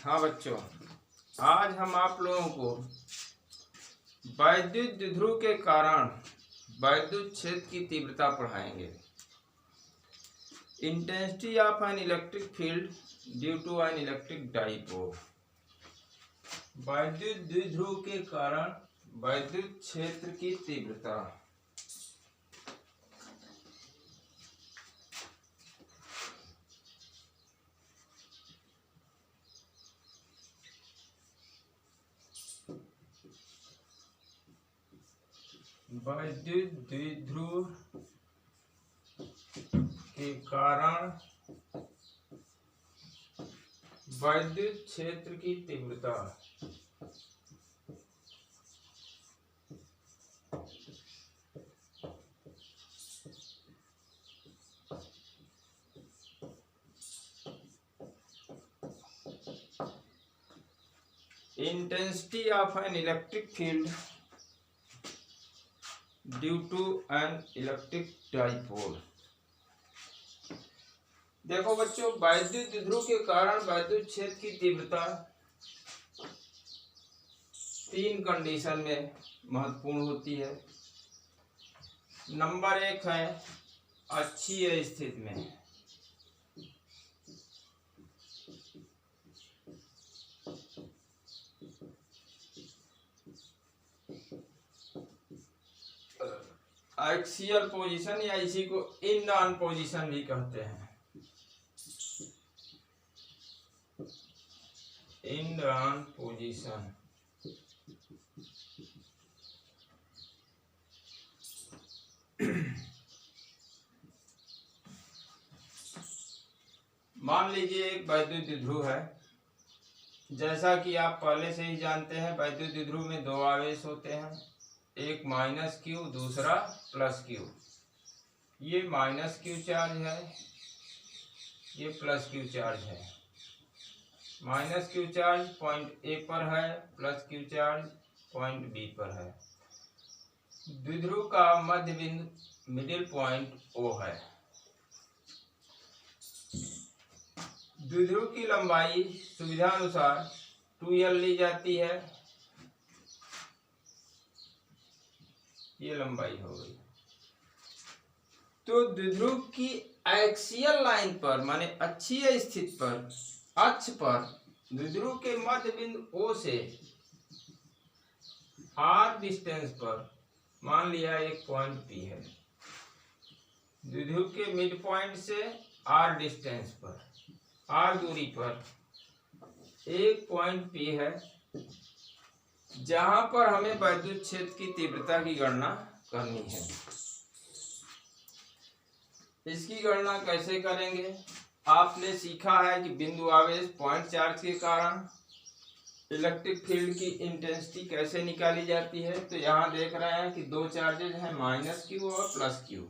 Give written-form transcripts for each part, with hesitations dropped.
हाँ बच्चों, आज हम आप लोगों को वैद्युत द्विध्रुव के कारण वैद्युत क्षेत्र की तीव्रता पढ़ाएंगे। Intensity of an electric field due to an electric dipole. वैद्युत द्विध्रुव के कारण वैद्युत क्षेत्र की तीव्रता। वैद्युत द्विध्रुव के कारण वैद्युत क्षेत्र की तीव्रता। Intensity of an electric field due to an electric dipole. देखो बच्चों, वैद्युत द्विध्रुव के कारण वैद्युत क्षेत्र की तीव्रता 3 कंडीशन में महत्वपूर्ण होती है। नंबर 1 है अक्षीय स्थिति में। एक्सियल पोजीशन या इसी को इन ऑन पोजीशन भी कहते हैं। इन ऑन पोजीशन मान लीजिए एक वैद्युत द्विध्रुव है। जैसा कि आप पहले से ही जानते हैं, वैद्युत द्विध्रुव में 2 आवेश होते हैं, एक -q दूसरा +q। ये -q चार्ज है, ये +q चार्ज है। -q चार्ज पॉइंट A पर है, +q चार्ज पॉइंट B पर है। द्विध्रुव का मध्य बिंदु मिडिल पॉइंट O है। द्विध्रुव की लंबाई सुविधानुसार 2l ली जाती है। ये लंबाई हो गई। तो द्विध्रुव की एक्सियल लाइन पर माने अक्षीय स्थिति पर, अक्ष पर द्विध्रुव के मध्य बिंदु O से r डिस्टेंस पर मान लिया एक पॉइंट P है। द्विध्रुव के मिड पॉइंट से r डिस्टेंस पर, r दूरी पर एक पॉइंट P है, जहां पर हमें वैद्युत क्षेत्र की तीव्रता की गणना करनी है। इसकी गणना कैसे करेंगे? आपने सीखा है कि बिंदु आवेश पॉइंट चार्ज के कारण इलेक्ट्रिक फील्ड की इंटेंसिटी कैसे निकाली जाती है। तो यहाँ देख रहे हैं कि 2 चार्जेज हैं, -q और +q।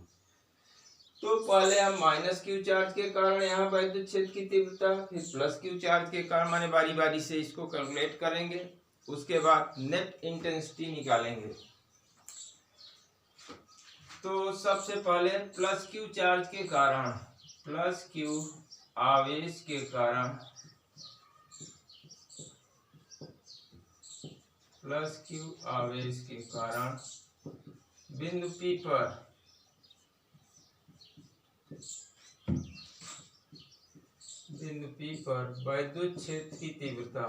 तो पहले हम -q चार्ज के कारण यहाँ वैद्युत क्षेत्र की तीव्रता, फिर +q चार्ज के कारण माने बारी बारी से इसको कैलकुलेट करेंगे। उसके बाद नेट इंटेंसिटी निकालेंगे। तो सबसे पहले +q चार्ज के कारण, +q आवेश के कारण, +q आवेश के कारण बिंदु P पर वैद्युत क्षेत्र की तीव्रता,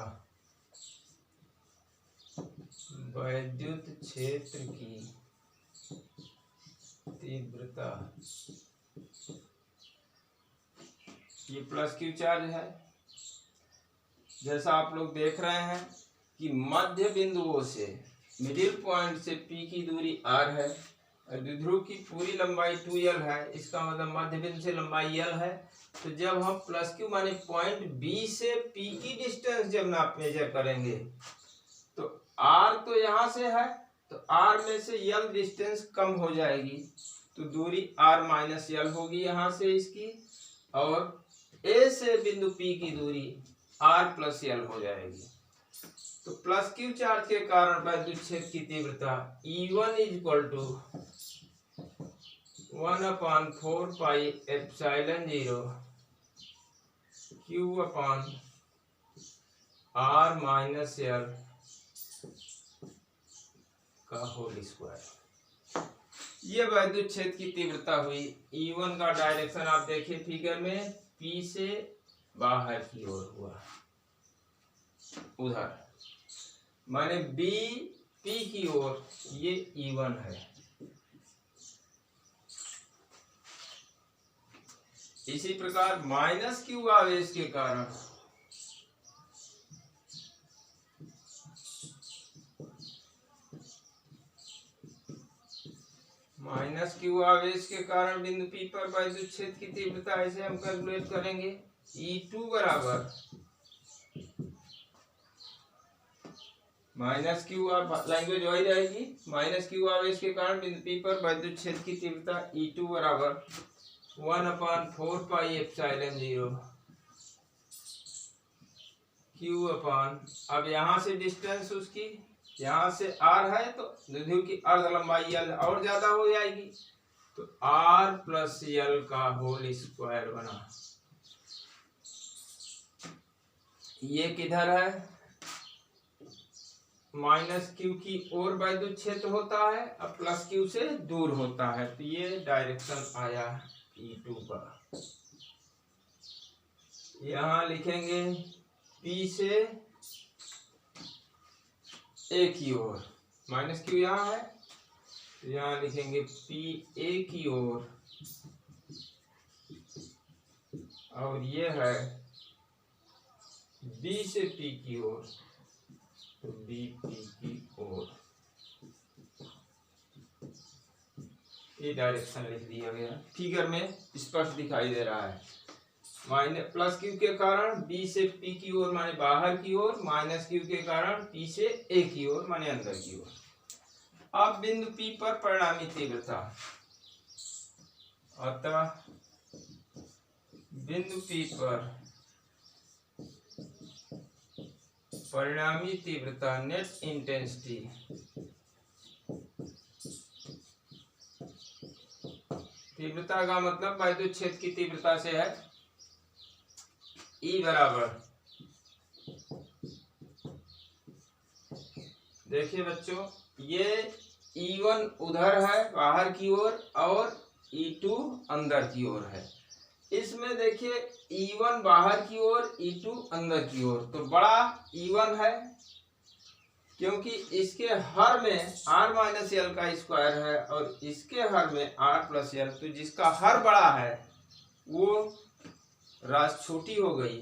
वैद्युत क्षेत्र की तीव्रता, ये +q चार्ज है। जैसा आप लोग देख रहे हैं कि मध्य बिंदुओं से, मिडिल पॉइंट से P की दूरी r है और द्विध्रुव की पूरी लंबाई 2l है। इसका मतलब मध्य बिंदु से लंबाई l है। तो जब हम +q माने पॉइंट B से P की डिस्टेंस जब नाप मेजर करेंगे तो r तो यहाँ से है, तो r में से l डिस्टेंस कम हो जाएगी, तो दूरी r - l होगी यहाँ से इसकी, और A से बिंदु P की दूरी r + l हो जाएगी। तो +q चार्ज के कारण वैद्युत क्षेत्र की तीव्रता E1 = 1/4 pi epsilon 0 Q/r R minus L का होल स्क्वायर। ये वैद्युत क्षेत्र की तीव्रता हुई। E1 का डायरेक्शन आप देखिए फिगर में, P से बाहर की ओर हुआ उधर, माने B P की ओर, ये E1 है। इसी प्रकार माइनस Q आवेश के कारण बिंदु P पर वैद्युत क्षेत्र की तीव्रता ऐसे हम कैलकुलेट करेंगे। E2 बराबर माइनस Q, लैंग्वेज वही रहेगी, माइनस Q आवेश के कारण बिंदु P पर वैद्युत क्षेत्र की तीव्रता E2 बराबर 1/4 पाई एप्सिलॉन 0 Q अपान, अब यहाँ से डिस्टेंस उसकी, यहाँ से R है तो द्विध्रुव की अर्ध लंबाई L और ज्यादा हो जाएगी, तो R प्लस L का होल स्क्वायर बना। ये किधर है? माइनस Q की ओर वैद्युत क्षेत्र होता है, अब प्लस Q से दूर होता है, तो ये डायरेक्शन आया E2 का। यहाँ लिखेंगे P से A की ओर, माइनस Q यहाँ है, तो यहाँ लिखेंगे P A की ओर, और ये है B से P की ओर, तो B P की ओर। ये डायरेक्शन लिख दिया गया, फिगर में स्पष्ट दिखाई दे रहा है। माइनस प्लस Q के कारण B से P की ओर माने बाहर की ओर, माइनस Q के कारण P से A की ओर माने अंदर की ओर। अब बिंदु P पर परिणामी तीव्रता, अतः बिंदु P पर परिणामी तीव्रता नेट इंटेंसिटी तीव्रता का मतलब वैद्युत क्षेत्र की तीव्रता से है। E बराबर, देखिए बच्चों, ये E1 उधर है बाहर की ओर और E2 अंदर की ओर है। इसमें देखिए E1 बाहर की ओर, E2 अंदर की ओर, तो बड़ा E1 है क्योंकि इसके हर में R माइनस एल का स्क्वायर है और इसके हर में R प्लस एल, तो जिसका हर बड़ा है वो राशि छोटी हो गई,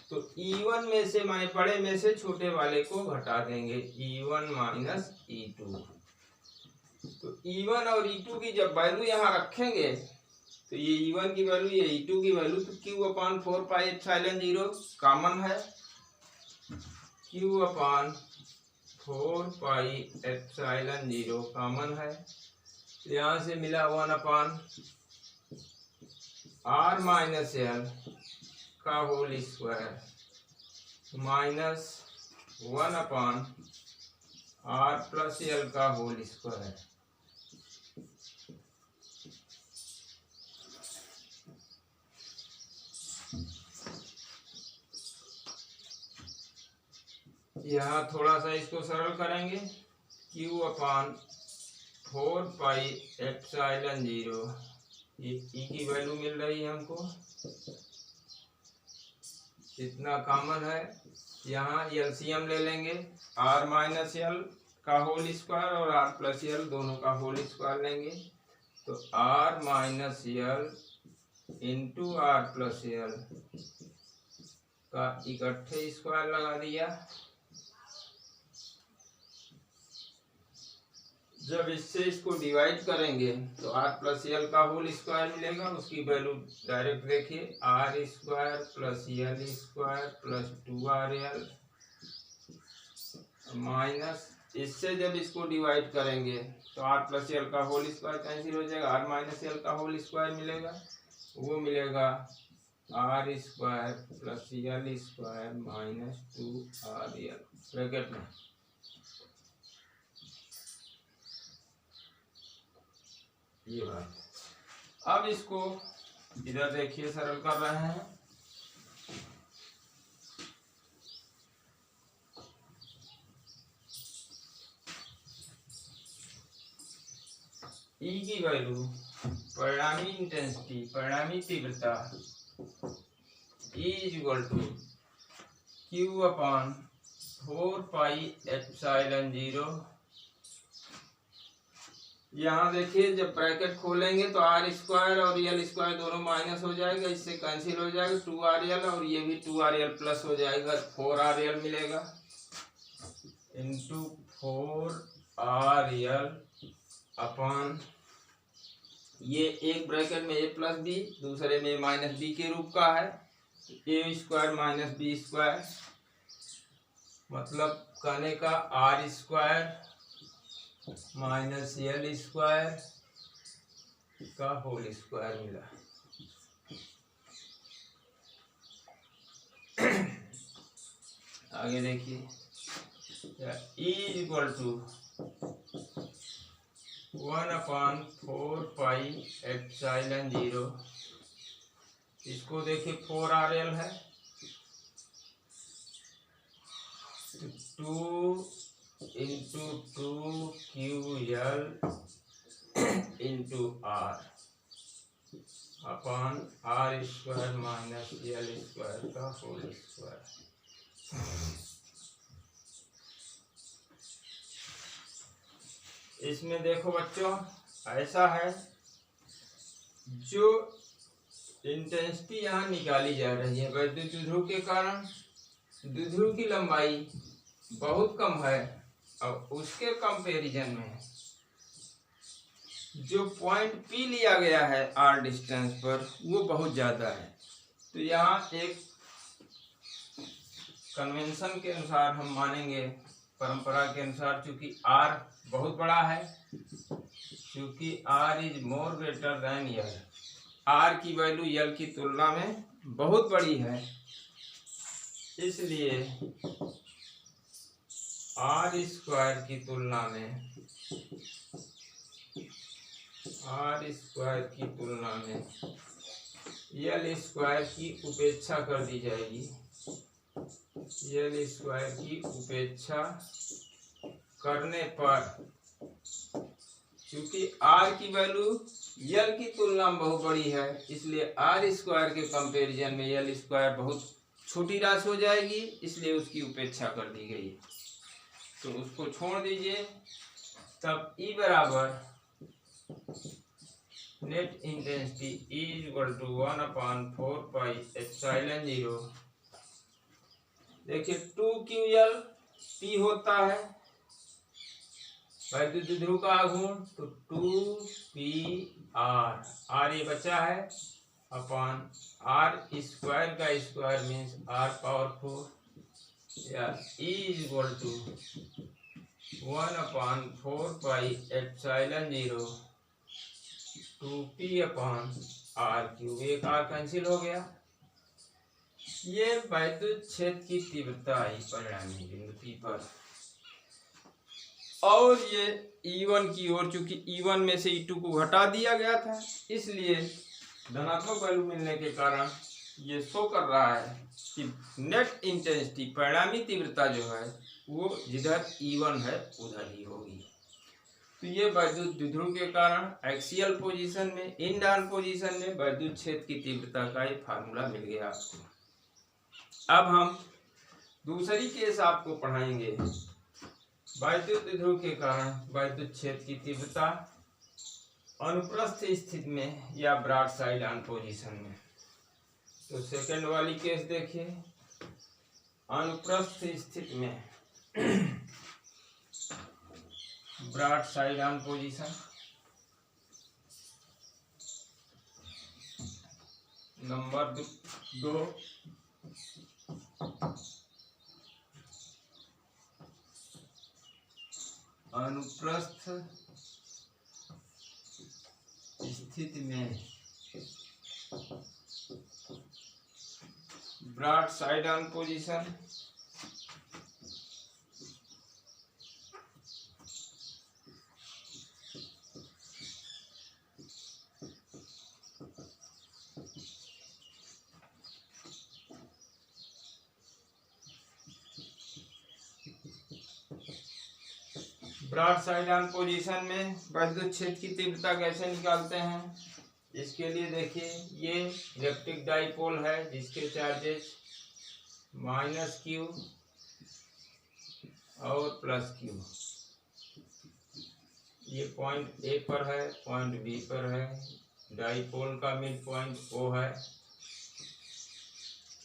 तो E1 में से माने बड़े में से छोटे वाले को घटा देंगे, E1 माइनस E2। तो E1 और E2 की जब वैल्यू यहाँ रखेंगे तो ये E1 की वैल्यू, ये E2 की वैल्यू, तो Q अपान 4 पाई एप्सिलॉन 0 कॉमन है, Q अपान 4 पाई एप्सिलॉन 0 कॉमन है, यहाँ से मिला 1 अपान R माइनस एल का होल स्क्वायर माइनस 1 अपान R प्लस एल का होल स्क्वायर। यहाँ थोड़ा सा इसको सरल करेंगे, Q अपान 4 पाई एप्सिलॉन 0, ये E की वैल्यू मिल रही है हमको, इतना कॉमन है, यहाँ एलसीएम ले लेंगे, R माइनस एल का होल स्क्वायर और R प्लस एल दोनों का होल स्क्वायर लेंगे, तो R minus L into R plus L का इकट्ठे स्क्वायर लगा दिया। जब इससे इसको डिवाइड करेंगे तो R प्लस एल का होल स्क्वायर मिलेगा, उसकी वैल्यू डायरेक्ट देखिए, R square plus L square plus 2RL minus, इससे जब इसको डिवाइड करेंगे तो R प्लस एल का होल स्क्वायर कैंसिल हो जाएगा, R माइनस एल का होल स्क्वायर मिलेगा, वो मिलेगा R square plus L square minus 2RL bracket में। ये बात, अब इसको इधर देखिए सरल कर रहे हैं, ई की वैल्यू परिणामी इंटेंसिटी, परिणामी तीव्रता E is equal to Q upon 4πε0। यहाँ देखिए जब ब्रैकेट खोलेंगे तो आर स्क्वायर और यल स्क्वायर दोनों माइनस हो जाएगा, इससे कैंसिल हो जाएगा 2RL और ये भी 2RL प्लस हो जाएगा, 4RL मिलेगा इंटू 4RL अपॉन ये एक ब्रैकेट में ए प्लस बी, दूसरे में माइनस बी के रूप का है, A square minus B square, मतलब कहने का R square minus L square का होल स्क्वायर मिला। आगे देखिए E इक्वल टू 1/4πε0, इसको देखिए 4RL है, 2 into 2QL into R upon R square minus L square का होल स्क्वायर। इसमें देखो बच्चों ऐसा है, जो इंटेंसिटी यहाँ निकाली जा रही है वैद्युत द्विध्रुव के कारण द्विध्रुव की लंबाई बहुत कम है और उसके कंपैरिजन में जो पॉइंट P लिया गया है R डिस्टेंस पर वो बहुत ज़्यादा है। तो यहाँ एक कन्वेंशन के अनुसार हम मानेंगे, परंपरा के अनुसार, चूंकि R बहुत बड़ा है, क्योंकि R is more greater than L, R की वैल्यू यल की तुलना में बहुत बड़ी है, इसलिए R स्क्वायर की तुलना में यल स्क्वायर की उपेक्षा कर दी जाएगी। यल स्क्वायर की उपेक्षा करने पर, क्योंकि R की वैल्यू यल की तुलना में बहुत बड़ी है, इसलिए R स्क्वायर के कंपैरिजन में यल स्क्वायर बहुत छोटी राशि हो जाएगी, इसलिए उसकी उपेक्षा कर दी गई। तो उसको छोड़ दीजिए, तब E बराबर net intensity E equal to 1/4πε0। देखिए 2QL P होता है वैद्युत द्विध्रुव का आघूर्ण, तो 2PR, R ये बचा है, अपॉन R स्क्वायर का स्क्वायर मीन्स R पावर 4, या E is equal to 1/4πε0 2P upon R3, एक R कैंसिल हो गया। ये वैद्युत क्षेत्र की तीव्रता आई परिणामी बिंदु P पर, और ये E1 की ओर, चूंकि E1 में से E2 को हटा दिया गया था, इसलिए धनात्मक वैल्यू मिलने के कारण ये शो कर रहा है कि नेट इंटेंसिटी, परिणामी तीव्रता जो है वो जिधर E1 है उधर ही होगी। तो ये वैद्युत द्विध्रुव के कारण एक्सियल पोजीशन में, इनडाउन पोजीशन में वैद्युत क्षेत्र की तीव्रता का ये फार्मूला मिल गया आपको। अब हम दूसरी केस आपको पढ़ाएंगे, वैद्युत द्विध्रुव के कारण वैद्युत क्षेत्र की तीव्रता अनुप्रस्थ स्थिति में या ब्रॉडसाइड ऑन पोजीशन में। तो सेकंड वाली केस देखिए, अनुप्रस्थ स्थिति में ब्रॉडसाइड ऑन पोजीशन, नंबर 2, अनुप्रस्थ स्थिति में broadside on position, broadside on position में वैद्युत क्षेत्र की तीव्रता कैसे निकालते हैं? इसके लिए देखिए, ये इलेक्ट्रिक डाइपोल है जिसके चार्जेस -q और +q। ये पॉइंट ए पर है, पॉइंट बी पर है। डाइपोल का मिड पॉइंट O है,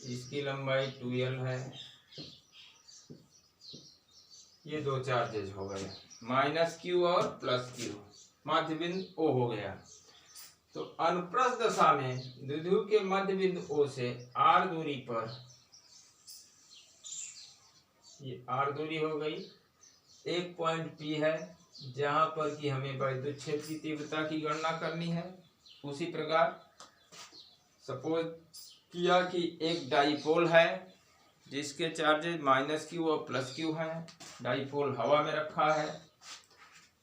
इसकी लंबाई 2l है। ये दो चार्जेज हो गए, -q और +q। मध्य बिंदु O हो गया। तो अनुप्रस्थ दशा में द्विध्रुव के मध्य बिंदु O से r दूरी पर, ये r दूरी हो गई, एक पॉइंट P है जहां पर कि हमें वैद्युत क्षेत्र की तीव्रता की गणना करनी है। उसी प्रकार सपोज किया कि एक डाइपोल है जिसके चार्जेज -q और +q हैं। डाइपोल हवा में रखा है।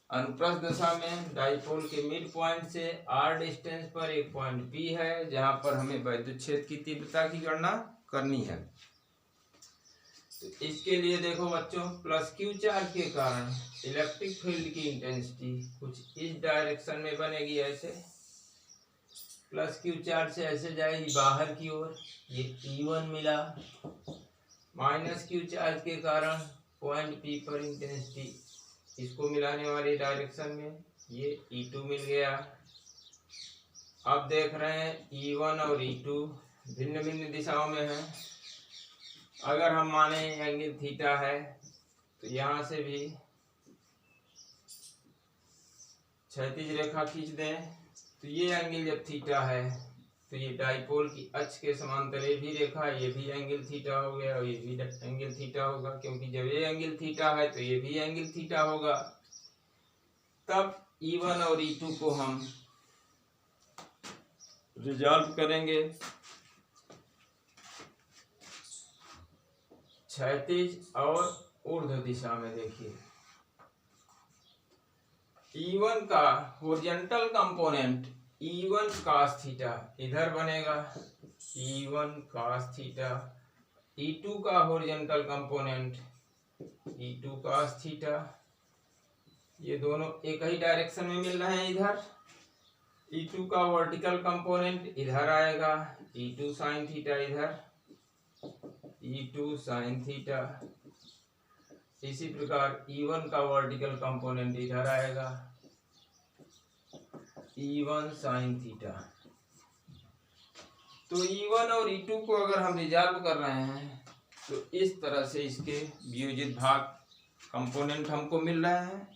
अनुप्रस्थ दशा में डाइपोल के मिड पॉइंट से r डिस्टेंस पर एक पॉइंट P है जहां पर हमें वैद्युत क्षेत्र की तीव्रता की गणना करनी है। तो इसके लिए देखो बच्चों, +q चार्ज के कारण इलेक्ट्रिक फील्ड की इंटेंसिटी कुछ इस डायरेक्शन में बनेगी। ऐसे +q चार्ज से ऐसे जाएगी बाहर की ओर, ये E1 मिला। -q चार्ज के कारण पॉइंट P पर इंटेंसिटी इसको मिलाने वाली डायरेक्शन में, ये E2 मिल गया। अब देख रहे हैं E1 और E2 भिन्न भिन्न दिशाओं में है। अगर हम माने एंगल थीटा है तो यहाँ से भी क्षैतिज रेखा खींच दें, तो ये एंगल जब थीटा है तो ये डाइपोल की अक्ष के समांतर ये भी रेखा, ये भी एंगल थीटा हो गया और ये भी एंगल थीटा होगा, क्योंकि जब ये एंगल थीटा है तो ये भी एंगल थीटा होगा। तब E1 और E2 को हम रिजॉल्व करेंगे क्षैतिज और ऊर्ध्व दिशा में। देखिए, E1 का horizontal component E1 cos theta इधर बनेगा, E1 cos थीटा। E2 का horizontal component E2 cos theta. ये दोनों एक ही डायरेक्शन में मिल रहे हैं इधर। E2 का वर्टिकल कंपोनेंट इधर आएगा, E2 sin थीटा इधर, E2 sin थीटा। इसी प्रकार E1 का वर्टिकल कंपोनेंट इधर आएगा, E1 sin थीटा। तो E1 और E2 को अगर हम रिजॉल्व कर रहे हैं तो इस तरह से इसके वियोजित भाग कंपोनेंट हमको मिल रहे हैं।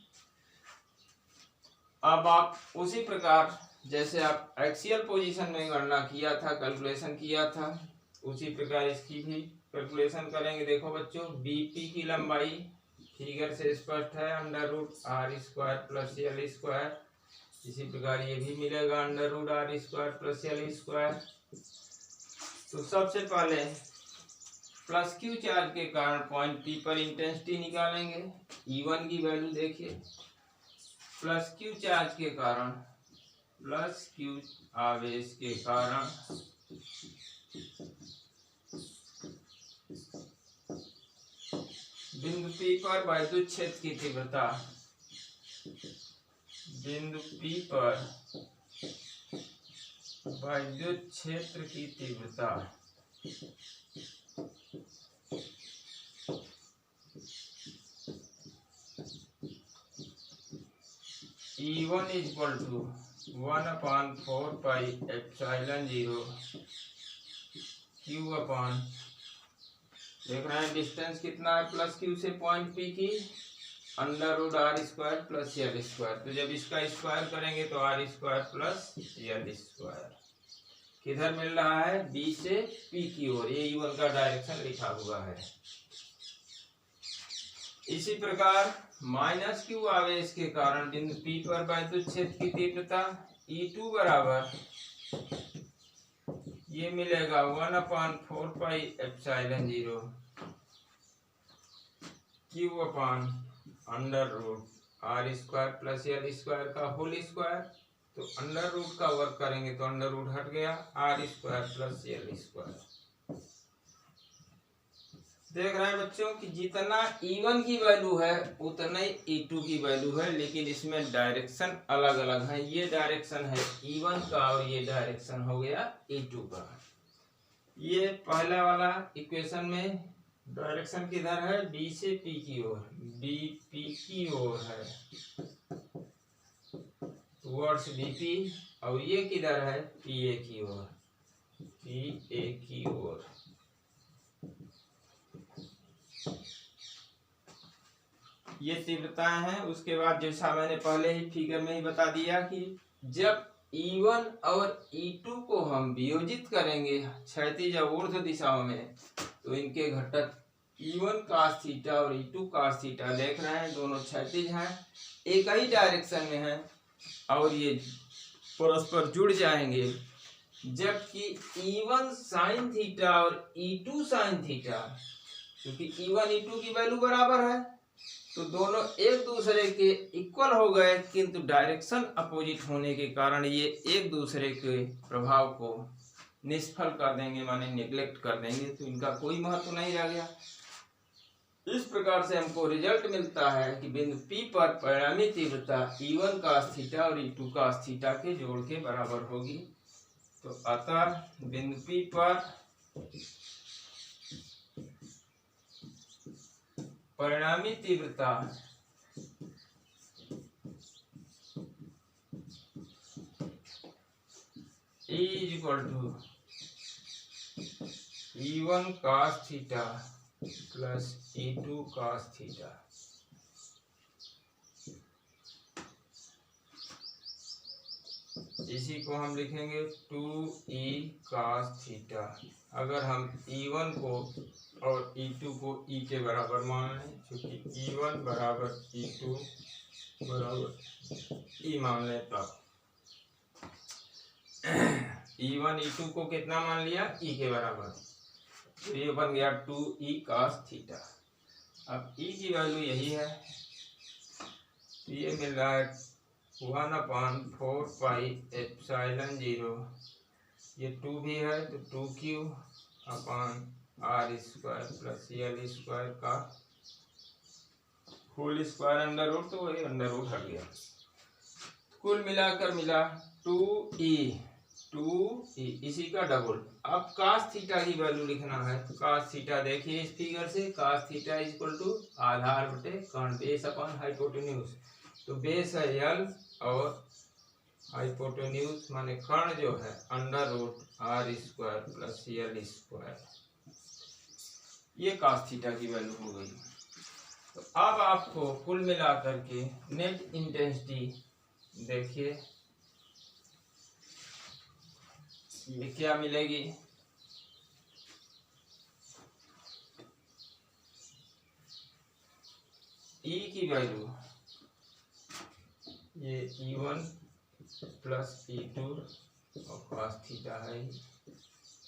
अब आप उसी प्रकार जैसे आप एक्सियल पोजीशन में गणना किया था, कैलकुलेशन किया था, उसी प्रकार इसकी भी कैलकुलेशन करेंगे। देखो बच्चों, बीपी की लंबाई फिगर से स्पष्ट है, √r² + l²। इसी प्रकार ये भी मिलेगा √r² + l²। तो सबसे पहले +q चार्ज के कारण पॉइंट P पर इंटेंसिटी निकालेंगे। E1 की वैल्यू देखिए, +q चार्ज के कारण, +q आवेश के कारण बिंदु P पर वैद्युत क्षेत्र की तीव्रता, बिंदु P पर वैद्युत क्षेत्र की तीव्रता E1 = 1/4πε0 q अपान, देख रहे हैं डिस्टेंस कितना है +q से पॉइंट P की, √r² + l²। तो जब इसका स्क्वायर करेंगे तो r² + l²। किधर मिल रहा है? B से P की ओर। ये E1 का डायरेक्शन लिखा हुआ है। इसी प्रकार -q आवेश के कारण बिंदु P पर वैद्युत क्षेत्र की तीव्रता E2 बराबर, ये मिलेगा 1/4πε0 q अपान √r² + l² का होल स्क्वायर। तो √ का वर्क करेंगे तो √ हट गया, r² + l²। देख रहे हैं बच्चों कि जितना E1 की वैल्यू है उतना ही E2 की वैल्यू है, लेकिन इसमें डायरेक्शन अलग अलग है। ये डायरेक्शन है E1 का और ये डायरेक्शन हो गया E2 का। ये पहला वाला इक्वेशन में डायरेक्शन किधर है, B से P की ओर, B P की ओर है टुवर्ड्स BP, और ये किधर है, PA की ओर, PA की ओर। ये तीव्रताएं हैं। उसके बाद जैसा मैंने पहले ही फिगर में ही बता दिया कि जब E1 और E2 को हम वियोजित करेंगे क्षैतिज और ऊर्ध्व दिशाओं में, तो इनके घटक E1 cos थीटा और E2 cos थीटा देख रहे हैं, दोनों क्षैतिज हैं, एक ही डायरेक्शन में हैं और ये परस्पर जुड़ जाएंगे। जबकि E1 sin थीटा और E2 sin थीटा, क्योंकि E1 E2 की वैल्यू बराबर है तो दोनों एक दूसरे के इक्वल हो गए, किंतु डायरेक्शन अपोजिट होने के कारण ये एक दूसरे के प्रभाव को निष्फल कर देंगे, माने नेग्लेक्ट कर देंगे, तो इनका कोई महत्व नहीं रह गया। इस प्रकार से हमको रिजल्ट मिलता है कि बिंदु P पर परिणामी तीव्रता E1 cos थीटा और E2 cos थीटा के जोड़ के बराबर होगी। तो अतः बिंदु P पर परिणामी तीव्रता E = E1 cos theta plus E2 cos theta. इसी को हम लिखेंगे 2E cos थीटा। अगर हम E1 को और E2 को E के बराबर मान लें, क्योंकि E1 बराबर E2 बराबर E मान लें, तब E1 E2 को कितना मान लिया, E के बराबर, तो ये बन गया 2E cos थीटा। अब E की वैल्यू यही है, तो ये मिल रहा है 1/4 पाई एप्सिलॉन 0, ये 2 भी है तो 2Q upon R square plus L square का होल स्क्वायर अंडर रूट, तो वही अंडर रूट हट गया। कुल मिलाकर मिला 2E इसी का डबल। अब cos थीटा की वैल्यू लिखना है। cos थीटा देखिए इस फिगर से, cos थीटा इक्वल टू आधार बटे कर्ण, बेस अपॉन हाइपोटेन्यूज, तो बेस है L और हाइपोटेन्यूज माने कर्ण जो है under root R square plus L square. ये cos थीटा की वैल्यू हो गई। तो अब आपको कुल मिलाकर के नेट इंटेंसिटी देखिए ये क्या मिलेगी, E की वैल्यू ये E1 प्लस E2 और cos थीटा है,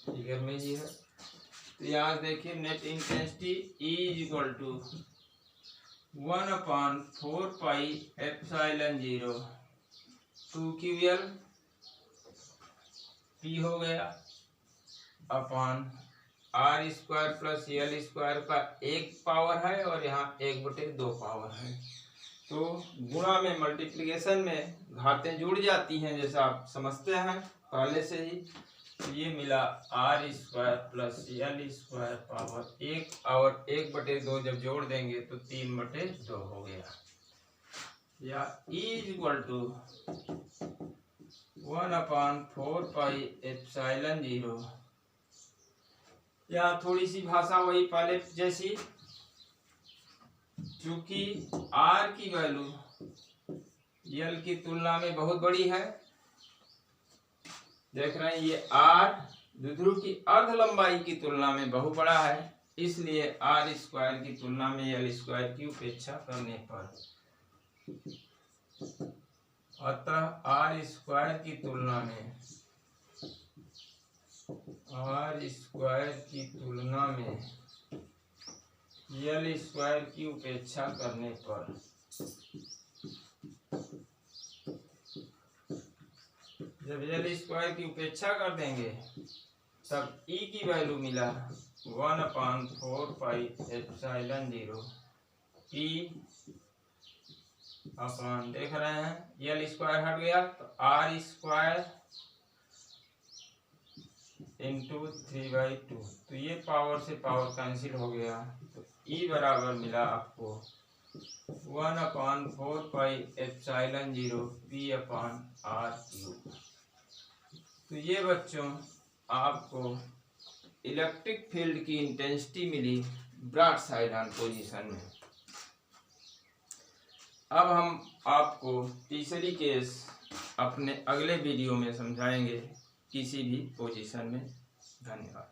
फिगर में ही है। तो यहाँ देखिए net intensity E = 1/4 pi epsilon 0 2QL P हो गया upon R square plus L square का 1 पावर है और यहाँ 1/2 पावर है, तो गुणा में मल्टीप्लिकेशन में घातें जुड़ जाती हैं, जैसा आप समझते हैं पहले से ही। तो ये मिला R square plus L square power 1 और 1/2 जब जोड़ देंगे तो 3/2 हो गया, या E = 1/4 पाई एप्सिलॉन 0। यहाँ थोड़ी सी भाषा वही पहले जैसी, क्योंकि R की वैल्यू L की तुलना में बहुत बड़ी है, देख रहे हैं ये R द्विध्रुव की अर्ध लंबाई की तुलना में बहुत बड़ा है, इसलिए R स्क्वायर की तुलना में L स्क्वायर की उपेक्षा करने पर, अतः R स्क्वायर की तुलना में L स्क्वायर की उपेक्षा करने पर जब L स्क्वायर की उपेक्षा कर देंगे तब E की वैल्यू मिला 1/4πε0 P अपॉन, देख रहे हैं L स्क्वायर हट गया तो R स्क्वायर इंटू 3/2, तो ये पावर से पावर कैंसिल हो गया, तो E बराबर मिला आपको 1/4πε0 P/R³। तो ये बच्चों आपको इलेक्ट्रिक फील्ड की इंटेंसिटी मिली ब्रॉड साइड ऑन पोजीशन में। अब हम आपको तीसरी केस अपने अगले वीडियो में समझाएंगे किसी भी पोजीशन में। धन्यवाद।